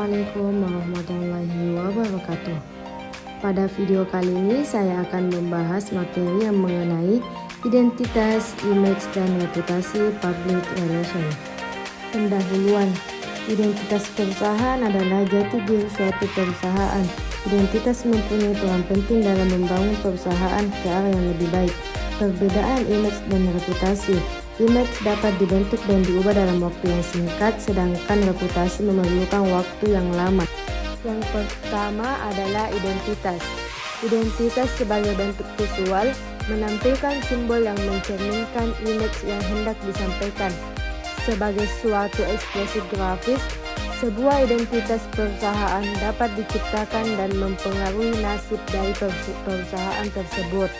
Assalamualaikum warahmatullahi wabarakatuh. Pada video kali ini saya akan membahas materi yang mengenai identitas, image, dan reputasi public relation. Pendahuluan. Identitas perusahaan adalah jati diri suatu perusahaan. Identitas mempunyai peran penting dalam membangun perusahaan ke arah yang lebih baik. Perbedaan image dan reputasi. Image dapat dibentuk dan diubah dalam waktu yang singkat, sedangkan reputasi memerlukan waktu yang lama. Yang pertama adalah identitas. Identitas sebagai bentuk visual menampilkan simbol yang mencerminkan image yang hendak disampaikan. Sebagai suatu ekspresi grafis, sebuah identitas perusahaan dapat diciptakan dan mempengaruhi nasib dari perusahaan tersebut.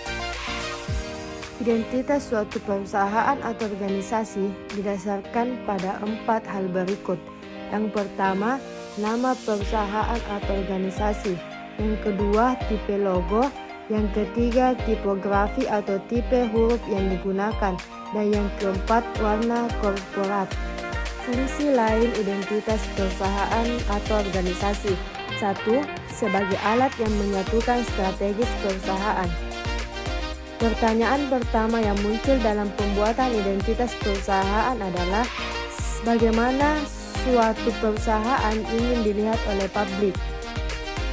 Identitas suatu perusahaan atau organisasi didasarkan pada 4 hal berikut. Yang pertama, nama perusahaan atau organisasi. Yang kedua, tipe logo. Yang ketiga, tipografi atau tipe huruf yang digunakan. Dan yang keempat, warna korporat. Fungsi lain identitas perusahaan atau organisasi. 1. Sebagai alat yang menyatukan strategis perusahaan. Pertanyaan pertama yang muncul dalam pembuatan identitas perusahaan adalah bagaimana suatu perusahaan ingin dilihat oleh publik.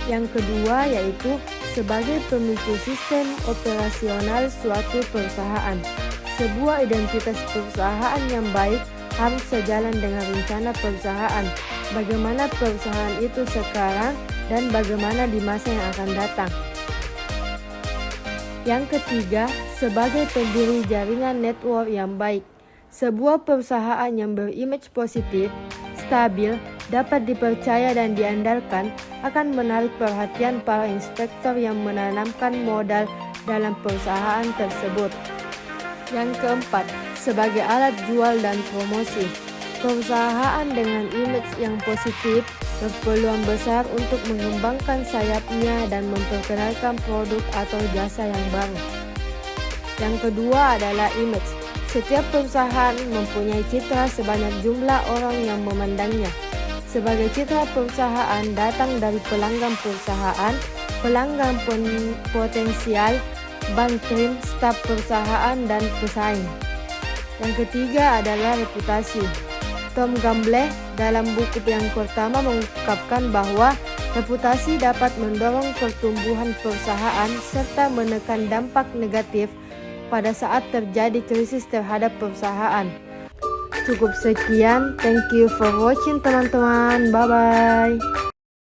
Yang kedua yaitu sebagai pemicu sistem operasional suatu perusahaan. Sebuah identitas perusahaan yang baik harus sejalan dengan rencana perusahaan, bagaimana perusahaan itu sekarang dan bagaimana di masa yang akan datang. Yang ketiga, sebagai pendiri jaringan network yang baik. Sebuah perusahaan yang berimage positif, stabil, dapat dipercaya dan diandalkan akan menarik perhatian para investor yang menanamkan modal dalam perusahaan tersebut. Yang keempat, sebagai alat jual dan promosi. Perusahaan dengan image yang positif berpeluang besar untuk mengembangkan sayapnya dan memperkenalkan produk atau jasa yang baru. Yang kedua adalah image. Setiap perusahaan mempunyai citra sebanyak jumlah orang yang memandangnya. Sebagai citra perusahaan datang dari pelanggan perusahaan, pelanggan potensial, bank krim, staf perusahaan, dan pesaing. Yang ketiga adalah reputasi. Tom Gamble dalam buku yang pertama mengungkapkan bahwa reputasi dapat mendorong pertumbuhan perusahaan serta menekan dampak negatif pada saat terjadi krisis terhadap perusahaan. Cukup sekian, thank you for watching teman-teman, bye-bye.